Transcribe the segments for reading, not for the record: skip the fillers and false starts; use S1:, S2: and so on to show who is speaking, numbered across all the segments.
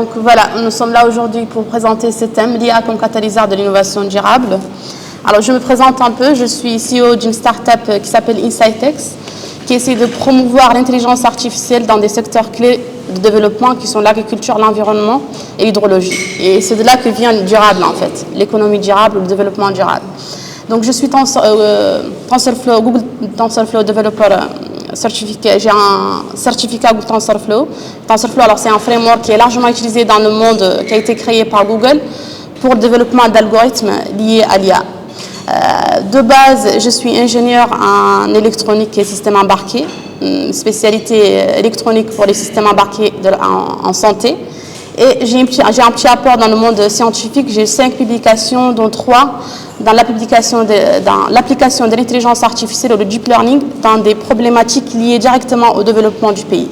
S1: Donc voilà, nous sommes là aujourd'hui pour présenter ce thème, l'IA comme catalyseur de l'innovation durable. Alors je me présente un peu, je suis CEO d'une start-up qui s'appelle InsightX, qui essaie de promouvoir l'intelligence artificielle dans des secteurs clés de développement qui sont l'agriculture, l'environnement et l'hydrologie. Et c'est de là que vient le durable en fait, l'économie durable ou le développement durable. Donc je suis TensorFlow, Google TensorFlow Developer certifié, j'ai un certificat Google TensorFlow. TensorFlow, alors c'est un framework qui est largement utilisé dans le monde, qui a été créé par Google pour le développement d'algorithmes liés à l'IA. De base, je suis ingénieur en électronique et systèmes embarqués, spécialité électronique pour les systèmes embarqués en santé. Et j'ai un petit apport dans le monde scientifique. J'ai 5 publications, dont 3 dans l'application de l'intelligence artificielle ou le deep learning dans des problématiques liées directement au développement du pays.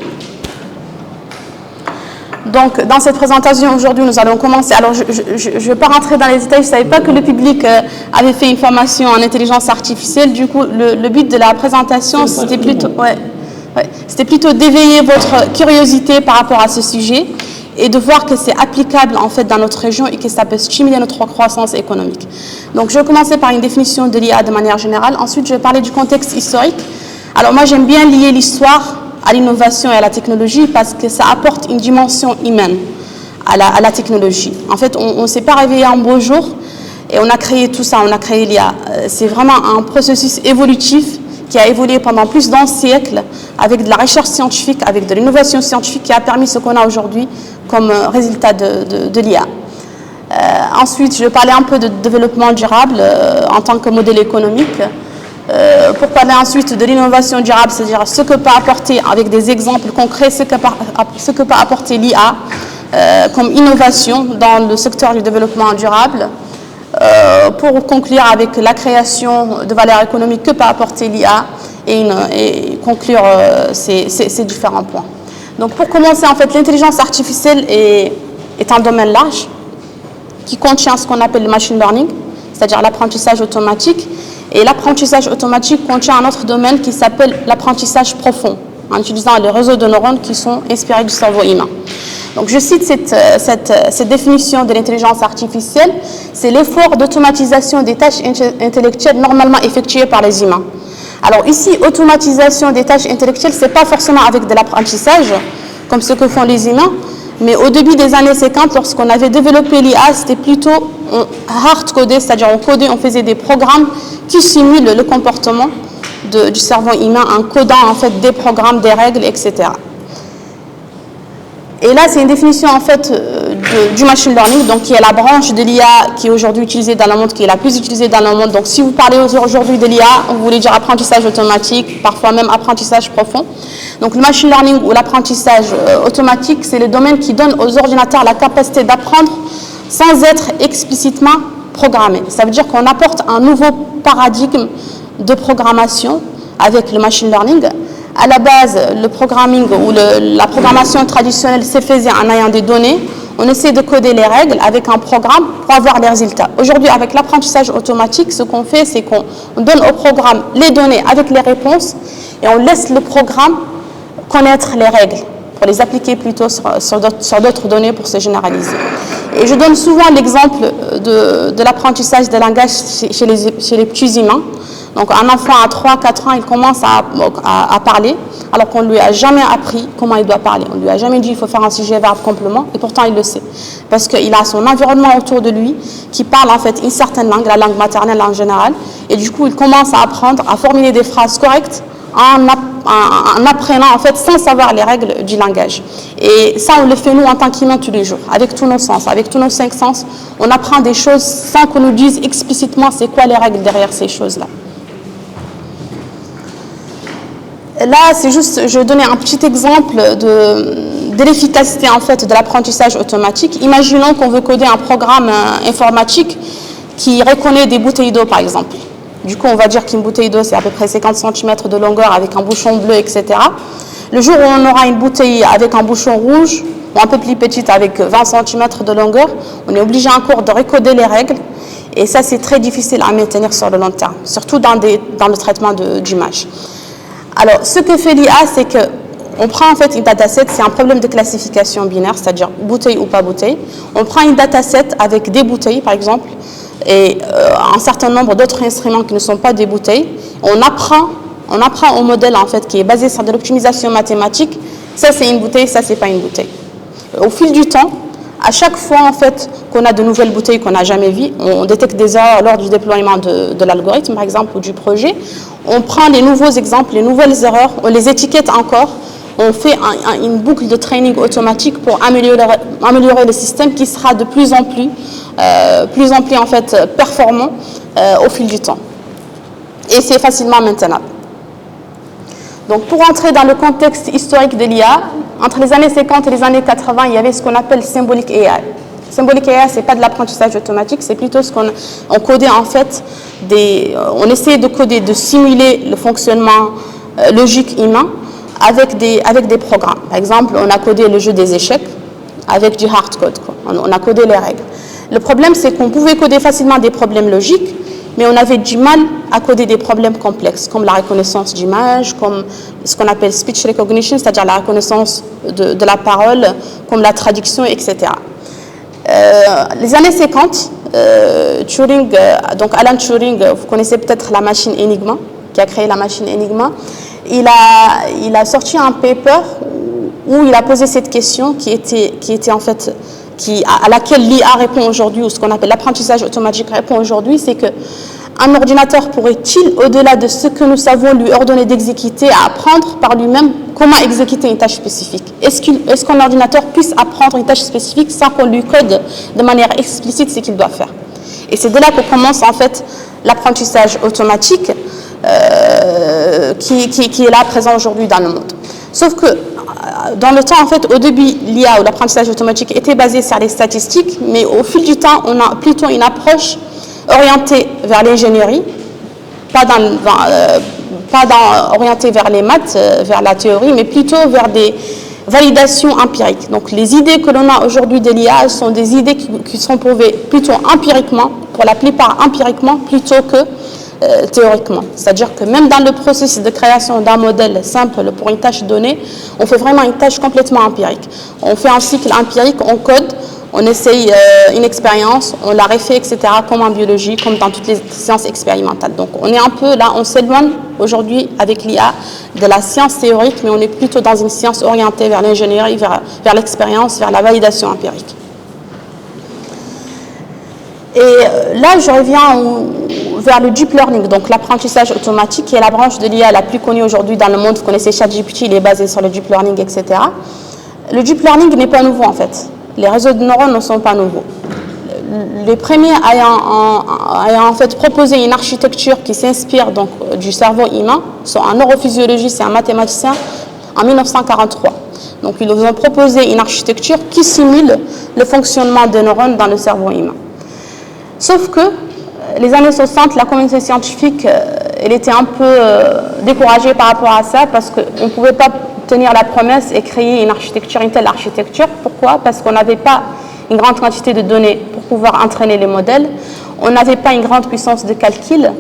S1: Donc, dans cette présentation, aujourd'hui, nous allons commencer. Alors, je ne vais pas rentrer dans les détails. Je ne savais pas que le public avait fait une formation en intelligence artificielle. Du coup, le but de la présentation, c'était plutôt d'éveiller votre curiosité par rapport à ce sujet et de voir que c'est applicable en fait dans notre région et que ça peut stimuler notre croissance économique. Donc, je vais commencer par une définition de l'IA de manière générale. Ensuite, je vais parler du contexte historique. Alors, moi, j'aime bien lier l'histoire à l'innovation et à la technologie parce que ça apporte une dimension humaine à la technologie. En fait, on ne s'est pas réveillé un beau jour et on a créé tout ça, on a créé l'IA. C'est vraiment un processus évolutif qui a évolué pendant plus d'un siècle avec de la recherche scientifique, avec de l'innovation scientifique qui a permis ce qu'on a aujourd'hui comme résultat de l'IA. Ensuite, je vais parler un peu de développement durable en tant que modèle économique. Pour parler ensuite de l'innovation durable, c'est-à-dire ce que peut apporter, avec des exemples concrets, ce que peut apporter l'IA comme innovation dans le secteur du développement durable. Pour conclure avec la création de valeur économique que peut apporter l'IA et conclure ces différents points. Donc pour commencer, en fait, l'intelligence artificielle est un domaine large qui contient ce qu'on appelle le machine learning, c'est-à-dire l'apprentissage automatique. Et l'apprentissage automatique contient un autre domaine qui s'appelle l'apprentissage profond, en utilisant les réseaux de neurones qui sont inspirés du cerveau humain. Donc je cite cette définition de l'intelligence artificielle, c'est l'effort d'automatisation des tâches intellectuelles normalement effectuées par les humains. Alors ici, automatisation des tâches intellectuelles, ce n'est pas forcément avec de l'apprentissage, comme ce que font les humains, mais au début des années 50, lorsqu'on avait développé l'IA, c'était plutôt hard-codé, c'est-à-dire on faisait des programmes qui simulent le comportement du cerveau humain en codant en fait des programmes, des règles, etc. Et là, c'est une définition en fait du machine learning, donc qui est la branche de l'IA qui est aujourd'hui utilisée dans le monde, qui est la plus utilisée dans le monde. Donc si vous parlez aujourd'hui de l'IA, vous voulez dire apprentissage automatique, parfois même apprentissage profond. Donc le machine learning ou l'apprentissage automatique, c'est le domaine qui donne aux ordinateurs la capacité d'apprendre sans être explicitement programmé. Ça veut dire qu'on apporte un nouveau paradigme de programmation avec le machine learning. À la base, le programming ou la programmation traditionnelle se faisait en ayant des données. On essaie de coder les règles avec un programme pour avoir les résultats. Aujourd'hui, avec l'apprentissage automatique, ce qu'on fait, c'est qu'on donne au programme les données avec les réponses et on laisse le programme connaître les règles pour les appliquer plutôt sur d'autres données pour se généraliser. Et je donne souvent l'exemple de l'apprentissage des langages chez les petits humains. Donc un enfant à 3-4 ans, il commence à parler alors qu'on ne lui a jamais appris comment il doit parler. On ne lui a jamais dit qu'il faut faire un sujet, verbe, complément et pourtant il le sait. Parce qu'il a son environnement autour de lui qui parle en fait une certaine langue, la langue maternelle en général. Et du coup, il commence à apprendre à formuler des phrases correctes en apprenant en fait sans savoir les règles du langage. Et ça, on le fait nous en tant qu'humains tous les jours, avec tous nos sens, avec tous nos 5 sens. On apprend des choses sans qu'on nous dise explicitement c'est quoi les règles derrière ces choses-là. Là, c'est juste, je vais donner un petit exemple de l'efficacité en fait de l'apprentissage automatique. Imaginons qu'on veut coder un programme informatique qui reconnaît des bouteilles d'eau, par exemple. Du coup, on va dire qu'une bouteille d'eau, c'est à peu près 50 cm de longueur avec un bouchon bleu, etc. Le jour où on aura une bouteille avec un bouchon rouge, ou un peu plus petite avec 20 cm de longueur, on est obligé encore de recoder les règles. Et ça, c'est très difficile à maintenir sur le long terme, surtout dans le traitement d'images. Alors, ce que fait l'IA, c'est on prend en fait une dataset, c'est un problème de classification binaire, c'est-à-dire bouteille ou pas bouteille. On prend une dataset avec des bouteilles, par exemple, et un certain nombre d'autres instruments qui ne sont pas des bouteilles. On apprend au modèle en fait qui est basé sur de l'optimisation mathématique. Ça c'est une bouteille, ça c'est pas une bouteille. Au fil du temps, à chaque fois en fait qu'on a de nouvelles bouteilles qu'on n'a jamais vues, on détecte des erreurs lors du déploiement de l'algorithme par exemple ou du projet. On prend les nouveaux exemples, les nouvelles erreurs, on les étiquette encore. On fait une boucle de training automatique pour améliorer le système qui sera de plus en plus en fait performant au fil du temps. Et c'est facilement maintenable. Donc pour entrer dans le contexte historique de l'IA, entre les années 50 et les années 80, il y avait ce qu'on appelle symbolic AI. Symbolic AI, c'est pas de l'apprentissage automatique, c'est plutôt ce qu'on codait en fait on essayait de coder, de simuler le fonctionnement logique humain avec des programmes. Par exemple, on a codé le jeu des échecs avec du hard code, quoi. On a codé les règles. Le problème, c'est qu'on pouvait coder facilement des problèmes logiques, mais on avait du mal à coder des problèmes complexes, comme la reconnaissance d'image, comme ce qu'on appelle speech recognition, c'est-à-dire la reconnaissance de la parole, comme la traduction, etc. Les années 50, donc Alan Turing, vous connaissez peut-être la machine Enigma, qui a créé la machine Enigma. Il a sorti un paper où il a posé cette question qui était en fait à laquelle l'IA répond aujourd'hui, ou ce qu'on appelle l'apprentissage automatique répond aujourd'hui, c'est qu'un ordinateur pourrait-il, au-delà de ce que nous savons lui ordonner d'exécuter, apprendre par lui-même comment exécuter une tâche spécifique? Est-ce qu'un ordinateur puisse apprendre une tâche spécifique sans qu'on lui code de manière explicite ce qu'il doit faire? Et c'est de là que commence en fait l'apprentissage automatique qui est là présent aujourd'hui dans le monde. Sauf que dans le temps, en fait, au début, l'IA ou l'apprentissage automatique était basé sur les statistiques, mais au fil du temps, on a plutôt une approche orientée vers l'ingénierie, orientée vers les maths, vers la théorie, mais plutôt vers des validations empiriques. Donc les idées que l'on a aujourd'hui de l'IA sont des idées qui sont prouvées plutôt empiriquement, pour la plupart empiriquement, plutôt que théoriquement. C'est-à-dire que même dans le processus de création d'un modèle simple pour une tâche donnée, on fait vraiment une tâche complètement empirique. On fait un cycle empirique, on code, on essaye une expérience, on la refait, etc., comme en biologie, comme dans toutes les sciences expérimentales. Donc on est un peu là, on s'éloigne aujourd'hui avec l'IA de la science théorique, mais on est plutôt dans une science orientée vers l'ingénierie, vers l'expérience, vers la validation empirique. Et là, je reviens vers le deep learning, donc l'apprentissage automatique, qui est la branche de l'IA la plus connue aujourd'hui dans le monde. Vous connaissez ChatGPT, il est basé sur le deep learning, etc. Le deep learning n'est pas nouveau en fait. Les réseaux de neurones ne sont pas nouveaux. Les premiers ayant en fait proposé une architecture qui s'inspire donc du cerveau humain sont un neurophysiologiste et un mathématicien en 1943. Donc ils nous ont proposé une architecture qui simule le fonctionnement des neurones dans le cerveau humain. Sauf que les années 60, la communauté scientifique, elle était un peu découragée par rapport à ça parce qu'on ne pouvait pas tenir la promesse et créer une telle architecture. Pourquoi? Parce qu'on n'avait pas une grande quantité de données pour pouvoir entraîner les modèles. On n'avait pas une grande puissance de calcul.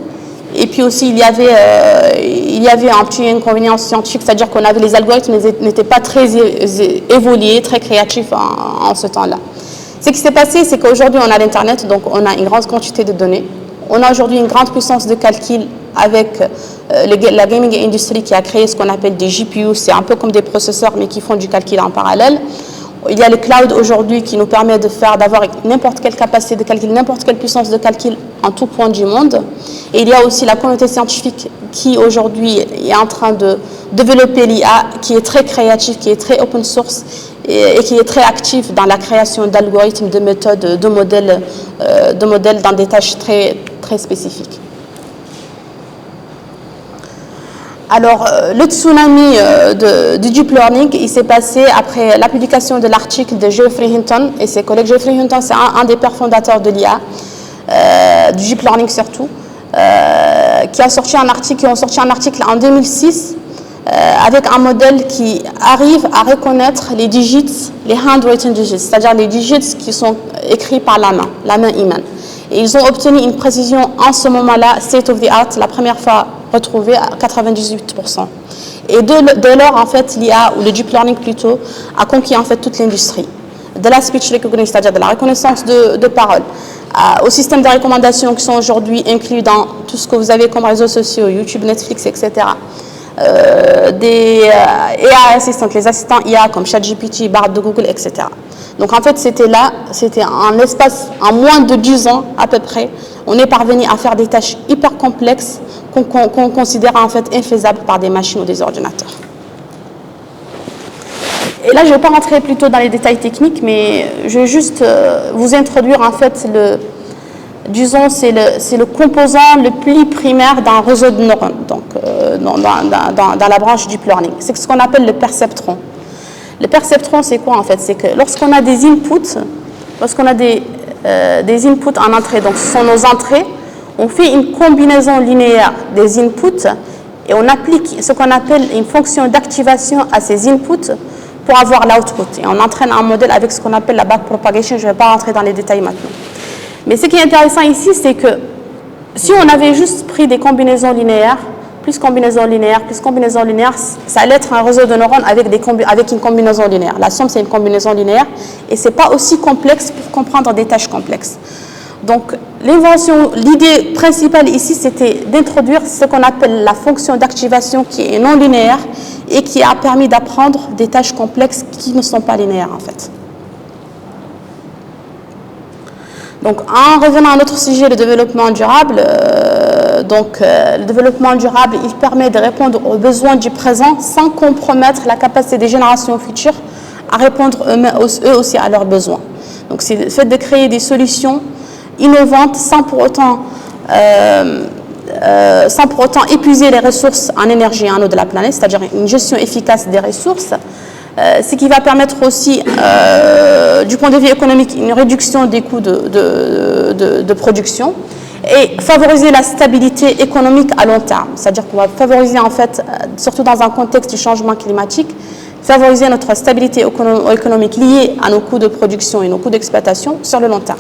S1: Et puis aussi, il y avait un petit inconvénient scientifique, c'est-à-dire qu'on avait les algorithmes n'étaient pas très évolués, très créatifs en ce temps-là. Ce qui s'est passé, c'est qu'aujourd'hui, on a l'Internet, donc on a une grande quantité de données. On a aujourd'hui une grande puissance de calcul avec la gaming industry qui a créé ce qu'on appelle des GPU. C'est un peu comme des processeurs, mais qui font du calcul en parallèle. Il y a le cloud aujourd'hui qui nous permet d'avoir n'importe quelle capacité de calcul, n'importe quelle puissance de calcul en tout point du monde. Et il y a aussi la communauté scientifique qui aujourd'hui est en train de développer l'IA, qui est très créative, qui est très open source et qui est très active dans la création d'algorithmes, de méthodes, de modèles dans des tâches très, très spécifiques. Alors, le tsunami du deep learning, il s'est passé après la publication de l'article de Geoffrey Hinton et ses collègues. Geoffrey Hinton, c'est un des pères fondateurs de l'IA, du deep learning surtout, qui ont sorti un article en 2006 avec un modèle qui arrive à reconnaître les digits, les handwritten digits, c'est-à-dire les digits qui sont écrits par la main humaine. Et ils ont obtenu une précision en ce moment-là, state of the art, la première fois retrouvée à 98%. Et dès lors, en fait, l'IA, ou le deep learning plutôt, a conquis en fait toute l'industrie. De la speech recognition, c'est-à-dire de la reconnaissance de parole, aux systèmes de recommandation qui sont aujourd'hui inclus dans tout ce que vous avez comme réseaux sociaux, YouTube, Netflix, etc. Des AI assistants, les assistants IA comme ChatGPT, Bard de Google, etc. Donc en fait, c'était en l'espace, en moins de 10 ans à peu près, on est parvenu à faire des tâches hyper complexes qu'on considère en fait infaisables par des machines ou des ordinateurs. Et là, je ne vais pas rentrer plutôt dans les détails techniques, mais je vais juste vous introduire en fait disons, c'est le composant le plus primaire d'un réseau de neurones, donc dans la branche deep learning. C'est ce qu'on appelle le perceptron. Le perceptron, c'est quoi en fait? C'est que lorsqu'on a des inputs, en entrée, donc ce sont nos entrées, on fait une combinaison linéaire des inputs et on applique ce qu'on appelle une fonction d'activation à ces inputs pour avoir l'output. Et on entraîne un modèle avec ce qu'on appelle la backpropagation. Je ne vais pas rentrer dans les détails maintenant. Mais ce qui est intéressant ici, c'est que si on avait juste pris des combinaisons linéaires, plus combinaison linéaire, ça allait être un réseau de neurones avec une combinaison linéaire. La somme, c'est une combinaison linéaire et ce n'est pas aussi complexe pour comprendre des tâches complexes. Donc, l'idée principale ici, c'était d'introduire ce qu'on appelle la fonction d'activation qui est non linéaire et qui a permis d'apprendre des tâches complexes qui ne sont pas linéaires en fait. Donc, en revenant à notre sujet, le développement durable, le développement durable, il permet de répondre aux besoins du présent sans compromettre la capacité des générations futures à répondre eux aussi à leurs besoins. Donc, c'est le fait de créer des solutions innovantes sans pour autant épuiser les ressources en énergie et en eau de la planète, c'est-à-dire une gestion efficace des ressources. Ce qui va permettre aussi, du point de vue économique, une réduction des coûts de production et favoriser la stabilité économique à long terme. C'est-à-dire qu'on va favoriser, en fait, surtout dans un contexte du changement climatique, favoriser notre stabilité économique liée à nos coûts de production et nos coûts d'exploitation sur le long terme.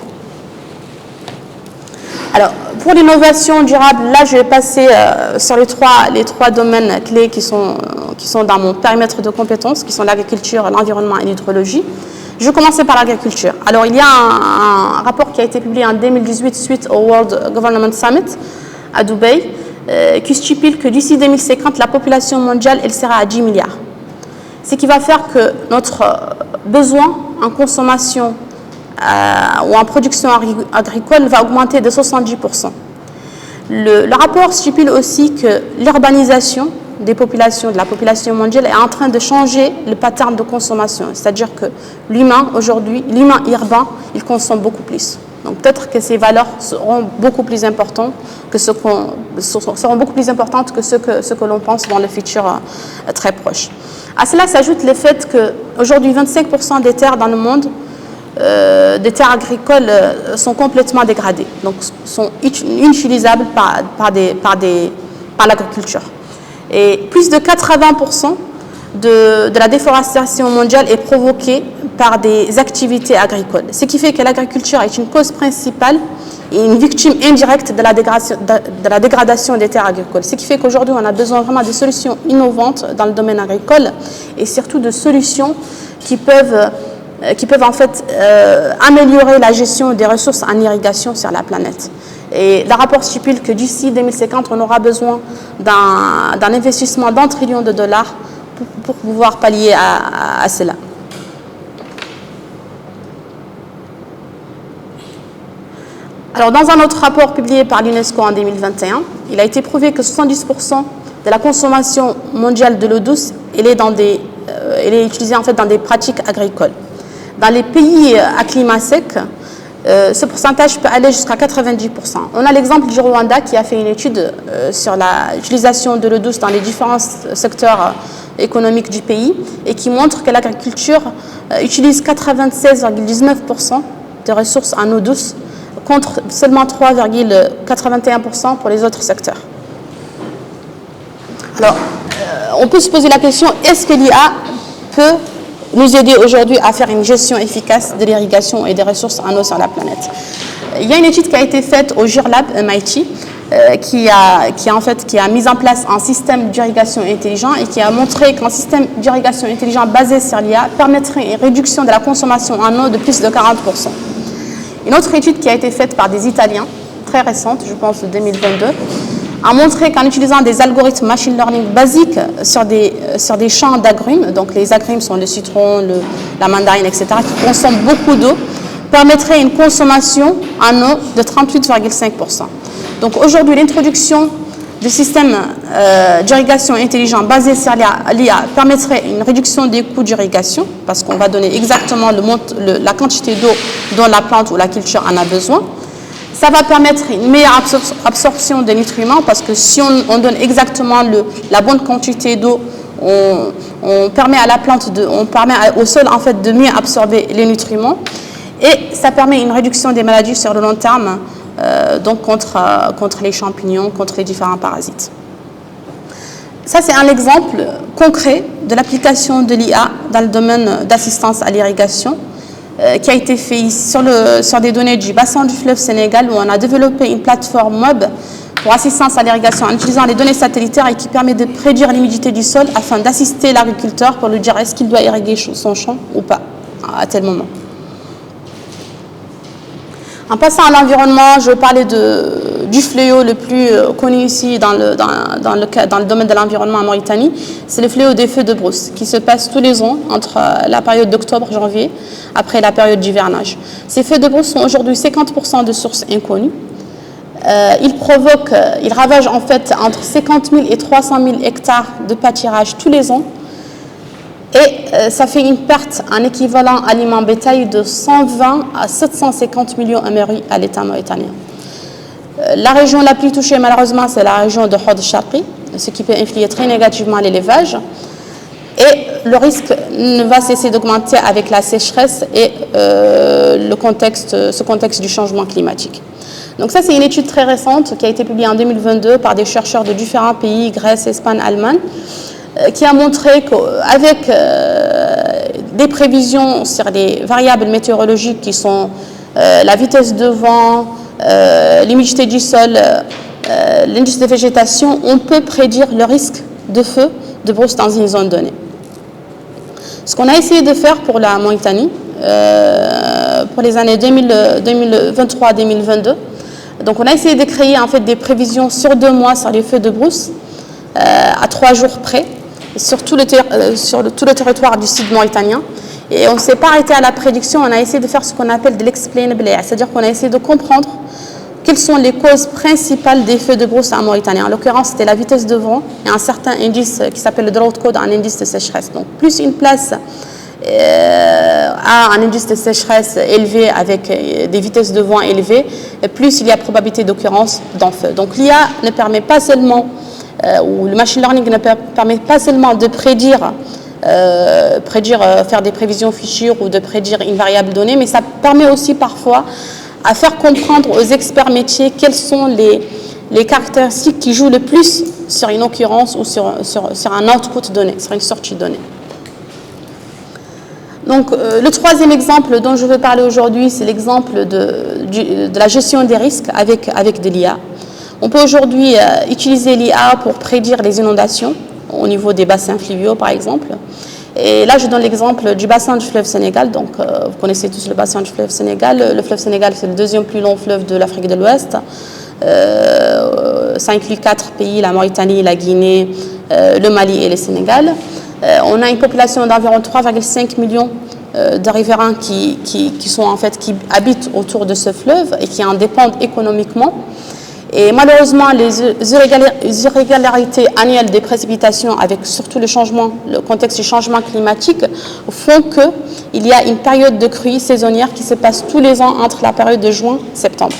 S1: Alors, pour l'innovation durable, là, je vais passer sur les trois domaines clés qui sont dans mon périmètre de compétences, qui sont l'agriculture, l'environnement et l'hydrologie. Je vais commencer par l'agriculture. Alors, il y a un rapport qui a été publié en 2018 suite au World Government Summit à Dubaï, qui stipule que d'ici 2050, la population mondiale, elle sera à 10 milliards. Ce qui va faire que notre besoin en consommation ou en production agricole va augmenter de 70%. Le rapport stipule aussi que l'urbanisation de la population mondiale est en train de changer le pattern de consommation. C'est-à-dire que l'humain urbain, il consomme beaucoup plus. Donc peut-être que ces valeurs seront beaucoup plus importantes que ce que l'on pense dans le futur très proche. À cela s'ajoute le fait qu'aujourd'hui, 25% des terres dans le monde, des terres agricoles sont complètement dégradées, donc sont inutilisables par l'agriculture. Et plus de 80% de la déforestation mondiale est provoquée par des activités agricoles. Ce qui fait que l'agriculture est une cause principale et une victime indirecte de la dégradation des terres agricoles. Ce qui fait qu'aujourd'hui, on a besoin vraiment de solutions innovantes dans le domaine agricole et surtout de solutions qui peuvent en fait améliorer la gestion des ressources en irrigation sur la planète. Et le rapport stipule que d'ici 2050, on aura besoin d'un investissement d'1 trillion de dollars pour pouvoir pallier à cela. Alors, dans un autre rapport publié par l'UNESCO en 2021, il a été prouvé que 70% de la consommation mondiale de l'eau douce, elle est utilisée en fait dans des pratiques agricoles. Dans les pays à climat sec, ce pourcentage peut aller jusqu'à 90%. On a l'exemple du Rwanda qui a fait une étude sur l'utilisation de l'eau douce dans les différents secteurs économiques du pays et qui montre que l'agriculture utilise 96,19% de ressources en eau douce contre seulement 3,81% pour les autres secteurs. Alors, on peut se poser la question, est-ce que l'IA peut nous aider aujourd'hui à faire une gestion efficace de l'irrigation et des ressources en eau sur la planète? Il y a une étude qui a été faite au JURLab MIT qui a mis en place un système d'irrigation intelligent et qui a montré qu'un système d'irrigation intelligent basé sur l'IA permettrait une réduction de la consommation en eau de plus de 40%. Une autre étude qui a été faite par des Italiens, très récente, je pense de 2022, a montré qu'en utilisant des algorithmes machine learning basiques sur des champs d'agrumes, donc les agrumes sont le citron, la mandarine, etc., qui consomment beaucoup d'eau, permettrait une consommation en eau de 38,5%. Donc aujourd'hui, l'introduction du système d'irrigation intelligent basé sur l'IA permettrait une réduction des coûts d'irrigation, parce qu'on va donner exactement la quantité d'eau dont la plante ou la culture en a besoin. Ça va permettre une meilleure absorption des nutriments, parce que si on donne exactement la bonne quantité d'eau, on permet à la plante, on permet au sol en fait de mieux absorber les nutriments, et ça permet une réduction des maladies sur le long terme, donc contre les champignons, contre les différents parasites. Ça, c'est un exemple concret de l'application de l'IA dans le domaine d'assistance à l'irrigation, qui a été fait sur des données du bassin du fleuve Sénégal, où on a développé une plateforme web pour assistance à l'irrigation en utilisant les données satellitaires et qui permet de prédire l'humidité du sol afin d'assister l'agriculteur pour lui dire est-ce qu'il doit irriguer son champ ou pas à tel moment. En passant à l'environnement, je vais parler du fléau le plus connu ici dans le domaine de l'environnement en Mauritanie. C'est le fléau des feux de brousse qui se passe tous les ans entre la période d'octobre-janvier, après la période d'hivernage. Ces feux de brousse sont aujourd'hui 50% de sources inconnues. Ils ravagent en fait entre 50 000 et 300 000 hectares de pâturage tous les ans. Et ça fait une perte en équivalent aliment bétail de 120 à 750 millions MRI à l'État mauritanien. La région la plus touchée, malheureusement, c'est la région de Hod Sharqi, ce qui peut influer très négativement l'élevage. Et le risque ne va cesser d'augmenter avec la sécheresse et ce contexte du changement climatique. Donc ça, c'est une étude très récente qui a été publiée en 2022 par des chercheurs de différents pays, Grèce, Espagne, Allemagne, qui a montré qu'avec des prévisions sur les variables météorologiques qui sont la vitesse de vent, l'humidité du sol, l'indice de végétation, on peut prédire le risque de feu de brousse dans une zone donnée. Ce qu'on a essayé de faire pour la Mauritanie, pour les années 2023-2022, donc on a essayé de créer en fait des prévisions sur 2 mois sur les feux de brousse, à 3 jours près, sur tout le territoire du sud mauritanien. Et on ne s'est pas arrêté à la prédiction, on a essayé de faire ce qu'on appelle de l'explainable, c'est-à-dire qu'on a essayé de comprendre quelles sont les causes principales des feux de brousse en Mauritanie. En l'occurrence, c'était la vitesse de vent et un certain indice qui s'appelle le drought code, un indice de sécheresse. Donc, plus une place a un indice de sécheresse élevé avec des vitesses de vent élevées, plus il y a probabilité d'occurrence d'un feu. Donc, l'IA ne permet pas seulement où le machine learning ne permet pas seulement de prédire, faire des prévisions futures ou de prédire une variable donnée, mais ça permet aussi parfois à faire comprendre aux experts métiers quelles sont les caractéristiques qui jouent le plus sur une occurrence ou sur un output donné, sur une sortie donnée. Donc, le troisième exemple dont je veux parler aujourd'hui, c'est l'exemple de la gestion des risques avec de l'IA. On peut aujourd'hui utiliser l'IA pour prédire les inondations au niveau des bassins fluviaux, par exemple. Et là, je donne l'exemple du bassin du fleuve Sénégal. Donc, vous connaissez tous le bassin du fleuve Sénégal. Le fleuve Sénégal, c'est le 2e plus long fleuve de l'Afrique de l'Ouest. Ça inclut 4 pays, la Mauritanie, la Guinée, le Mali et le Sénégal. On a une population d'environ 3,5 millions de riverains qui habitent autour de ce fleuve et qui en dépendent économiquement. Et malheureusement, les irrégularités annuelles des précipitations, avec surtout le contexte du changement climatique, font qu'il y a une période de crue saisonnière qui se passe tous les ans entre la période de juin et septembre.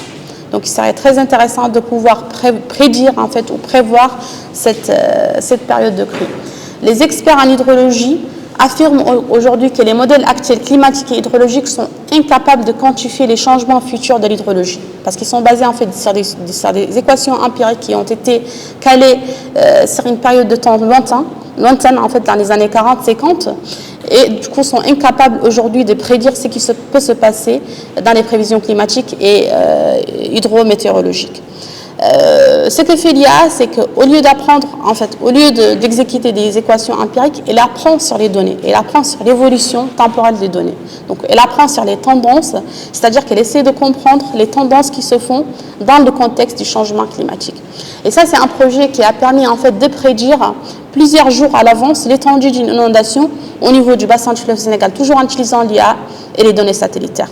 S1: Donc, il serait très intéressant de pouvoir prédire ou prévoir cette période de crue. Les experts en hydrologie affirment aujourd'hui que les modèles actuels climatiques et hydrologiques sont incapables de quantifier les changements futurs de l'hydrologie, parce qu'ils sont basés en fait sur des équations empiriques qui ont été calées sur une période de temps lointaine en fait dans les années 40-50, et du coup sont incapables aujourd'hui de prédire ce qui peut se passer dans les prévisions climatiques et hydrométéorologiques. Ce que fait l'IA, c'est qu'au lieu d'apprendre, en fait, au lieu d'exécuter des équations empiriques, elle apprend sur les données, elle apprend sur l'évolution temporelle des données. Donc, elle apprend sur les tendances, c'est-à-dire qu'elle essaie de comprendre les tendances qui se font dans le contexte du changement climatique. Et ça, c'est un projet qui a permis, en fait, de prédire plusieurs jours à l'avance l'étendue d'une inondation au niveau du bassin du fleuve Sénégal, toujours en utilisant l'IA et les données satellitaires.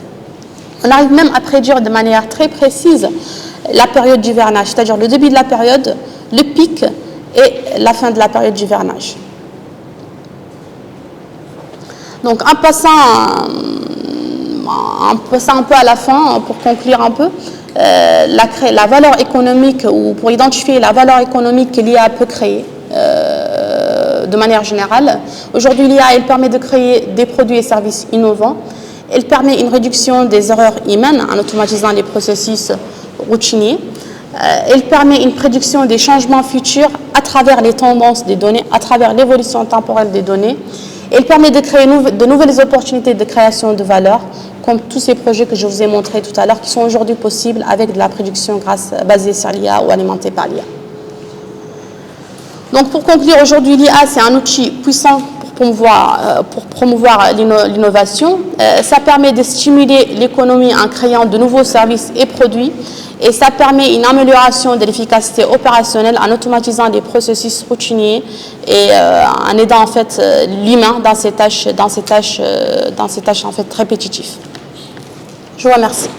S1: On arrive même à prédire de manière très précise la période d'hivernage, c'est-à-dire le début de la période, le pic et la fin de la période d'hivernage. Donc en passant un peu à la fin, pour conclure un peu, la valeur économique, ou pour identifier la valeur économique que l'IA peut créer de manière générale. Aujourd'hui, l'IA, elle permet de créer des produits et services innovants. Elle permet une réduction des erreurs humaines en automatisant les processus routiniers. Elle permet une prédiction des changements futurs à travers les tendances des données, à travers l'évolution temporelle des données. Elle permet de créer de nouvelles opportunités de création de valeur, comme tous ces projets que je vous ai montrés tout à l'heure, qui sont aujourd'hui possibles avec de la prédiction basée sur l'IA ou alimentée par l'IA. Donc pour conclure, aujourd'hui, l'IA, c'est un outil puissant pour promouvoir l'innovation. Ça permet de stimuler l'économie en créant de nouveaux services et produits, et ça permet une amélioration de l'efficacité opérationnelle en automatisant des processus routiniers et en aidant en fait l'humain dans ces tâches en fait répétitives. Je vous remercie.